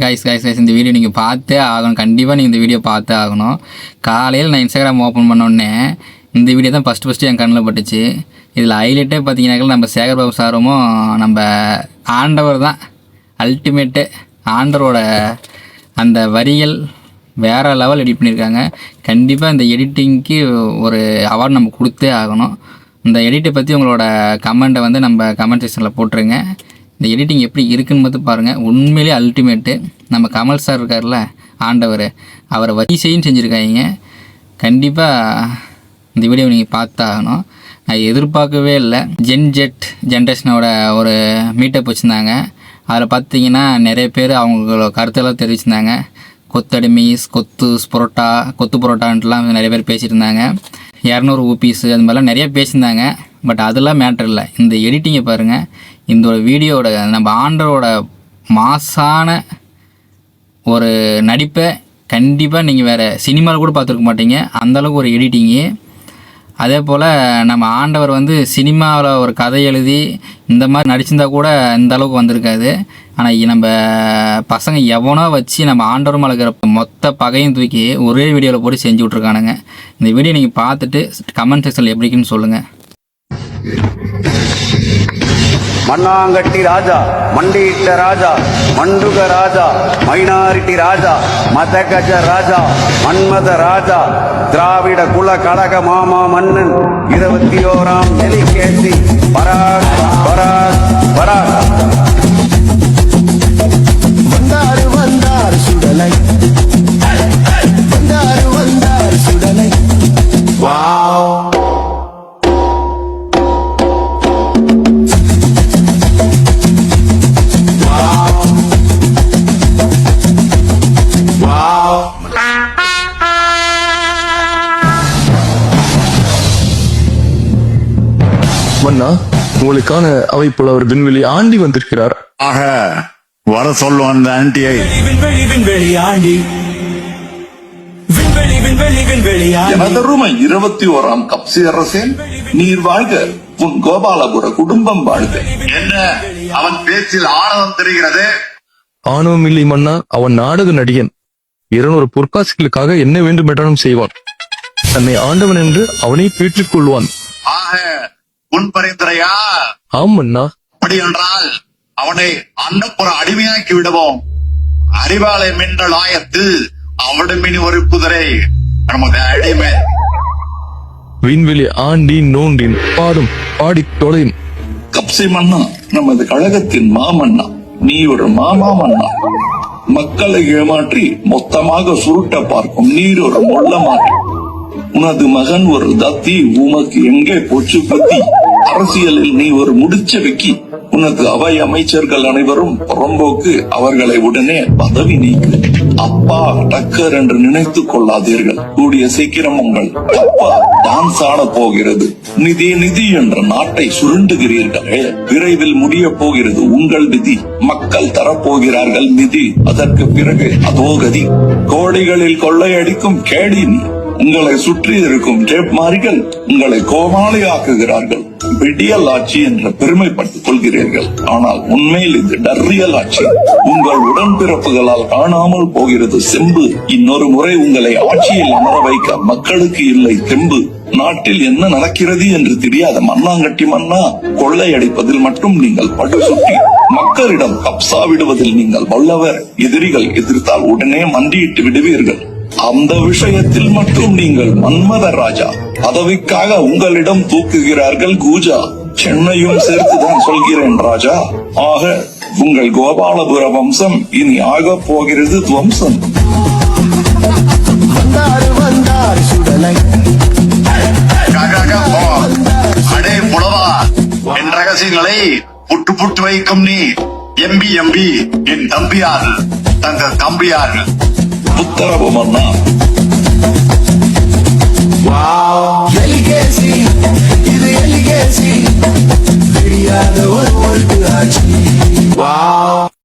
Guys இந்த video நீங்கள் பார்த்தே ஆகணும். கண்டிப்பாக நீங்கள் இந்த வீடியோ பார்த்தே ஆகணும். காலையில் நான் இன்ஸ்டாகிராம் ஓப்பன் பண்ணோடனே இந்த வீடியோ தான் ஃபஸ்ட்டு என் கண்ணில் பட்டுச்சு. இதில் ஹைலைட்டே பார்த்தீங்கன்னாக்கா நம்ம சேகர் பாபு சாரும் நம்ம ஆண்டவர் தான் அல்டிமேட்டு. ஆண்டவரோட அந்த வரிகள் வேறு லெவல் எடிட் பண்ணியிருக்காங்க. கண்டிப்பாக இந்த எடிட்டிங்க்கு ஒரு அவார்டு நம்ம கொடுத்தே ஆகணும். இந்த எடிட்டை பற்றி உங்களோட கமெண்ட்டை வந்து நம்ம கமெண்ட் செக்ஷனில் போட்டுருங்க. இந்த எடிட்டிங் எப்படி இருக்குன்னு பார்த்து பாருங்கள். உண்மையிலே அல்டிமேட்டு. நம்ம கமல் சார் இருக்கார்ல ஆண்டவர், அவரை வரிசையும் செஞ்சுருக்காங்க. கண்டிப்பாக இந்த வீடியோ நீங்கள் பார்த்தாகணும். நான் எதிர்பார்க்கவே இல்லை. ஜென்ரேஷனோட ஒரு மீட்டப் வச்சுருந்தாங்க. அதில் பார்த்தீங்கன்னா நிறைய பேர் அவங்களோட கருத்தெல்லாம் தெரிவிச்சிருந்தாங்க. கொத்தடிமீஸ், கொத்து புரோட்டான்ட்டுலாம் நிறைய பேர் பேசிகிட்டு இருந்தாங்க. 200 ஊபீஸு அது மாதிரிலாம் நிறைய பேசியிருந்தாங்க. பட் அதெல்லாம் மேட்டர் இல்லை. இந்த எடிட்டிங்கை பாருங்கள். இந்த ஒரு வீடியோவோட நம்ம ஆண்டரோட மாசான ஒரு நடிப்பை கண்டிப்பாக நீங்கள் வேறு சினிமாவில் கூட பார்த்துருக்க மாட்டீங்க. அந்தளவுக்கு ஒரு எடிட்டிங்கு. அதே போல் நம்ம ஆண்டவர் வந்து சினிமாவில் ஒரு கதை எழுதி இந்த மாதிரி நடிச்சிருந்தா கூட இந்த அளவுக்கு வந்திருக்காது. ஆனால் நம்ம பசங்க எவனோ வச்சு நம்ம ஆண்டவர் மேலே இருக்கிற மொத்த பகையும் தூக்கி ஒரே வீடியோவில் போட்டு செஞ்சு விட்ருக்கானுங்க. இந்த வீடியோ நீங்கள் பார்த்துட்டு கமெண்ட் செக்ஷனில் எப்படி இருக்குன்னு சொல்லுங்கள். மண்ணாங்கட்டி ராஜா, மண்டியிட்ட ராஜா, மண்டுக ராஜா, மைனாரிட்டி ராஜா, மதகஜ ராஜா, மன்மத ராஜா, திராவிட குல கழக மாமா மன்னன் 21ஆம் எலிகேசி பராக் பராக் பராக். வந்தாரு சுடலை, வந்தாரு சுடலை. வாவ். மன்னா, உங்களுக்கான அவை புலவர் விண்வெளி ஆண்டி வந்திருக்கிறார். ஆக வர சொல்லும் அந்த ஆண்டியை. எனதருமை 21ஆம் கப்சி அரசே, நீர் வாழ்க, உன் கோபாலபுர குடும்பம் வாழ்க. என்ன அவன் பேச்சில் ஆணவம் தெரிகிறது? ஆணவம் இல்லை மன்னா, அவன் நாடக நடிகன். 200 பொற்காசுகளுக்காக என்ன வேண்டுமென்றாலும் செய்வான். தன்னை ஆண்டவன் என்று அவனை பேற்றிக் கொள்வான். ஆக உன் பரிந்துரையா? ஆம் மன்னா. அப்படி என்றால் அவனை அன்னப்புற அடிமையாக்கி விடுவோம். அறிவாலை மின்னல் ஆயத்தில் அவனுமினி ஒரு குதிரை நமது அடிமை. விண்வெளி ஆண்டி நோண்டின் பாடும் பாடி தொலையும். கப்சி மன்னா, நமது கழகத்தின் மாமன்னா, நீ ஒரு மாமா மன்னா. மக்களை ஏமாற்றி மொத்தமாக சுருட்ட பார்க்கும் நீர் ஒரு மொள்ள மாற்றி. உனது மகன் ஒரு தத்தி, உமக்கு எங்கே போச்சு பத்தி. அரசியலில் நீ ஒரு முடிச்ச வைக்கி. உனது அவை அமைச்சர்கள் அனைவரும் புறம்போக்கு, அவர்களை உடனே பதவி நீக்கு. அப்பா டக்கர் என்று நினைத்துக் கொள்ளாதீர்கள். கூடிய சீக்கிரம் உங்கள் அப்பா டான்ஸ் ஆட போகிறது. நிதி நிதி என்ற நாட்டை சுருண்டுகிறீர்களே, விரைவில் முடிய போகிறது உங்கள் விதி. மக்கள் தரப்போகிறார்கள் நிதி, அதற்கு பிறகு அதோ கதி. கோடிகளில் கொள்ளையடிக்கும் கேடி நீ. உங்களை சுற்றி இருக்கும் ஜேப்மாரிகள் உங்களை கோமாளி ஆக்குகிறார்கள். விடியல் ஆட்சி என்ற பெருமைப்பட்டுக் கொள்கிறீர்கள். ஆனால் உண்மையில் இது டர்ரியல் ஆட்சி. உங்கள் உடன்பிறப்புகளால் காணாமல் போகிறது செம்பு. இன்னொரு முறை உங்களை ஆட்சியில் அமர வைக்க மக்களுக்கு இல்லை தெம்பு. நாட்டில் என்ன நடக்கிறது என்று தெரியாத மண்ணாங்கட்டி மன்னா, கொள்ளையடிப்பதில் மட்டும் நீங்கள் படு சுட்டி. மக்களிடம் கப்சா விடுவதில் நீங்கள் வல்லவர். எதிரிகள் எதிர்த்தால் உடனே மண்டியிட்டு விடுவீர்கள். அந்த விஷயத்தில் மட்டும் நீங்கள் மன்மத ராஜா. பதவிக்காக உங்களிடம் தூக்குகிறார்கள் கூஜா. சென்னையும் சேர்த்துதான் சொல்கிறேன் ராஜா. ஆக உங்கள் கோபாலபுர வம்சம் இனி ஆக போகிறது துவம்சம். அடே புலவா, என் ரகசியங்களை புட்டு புட்டு வைக்கும் நீ. எம்பி என் தம்பியார்கள், தங்கள் தம்பியார்கள். உத்தரவு மன்னா. இது எலிகேசி, தெரியாத ஒரு ஆட்சி.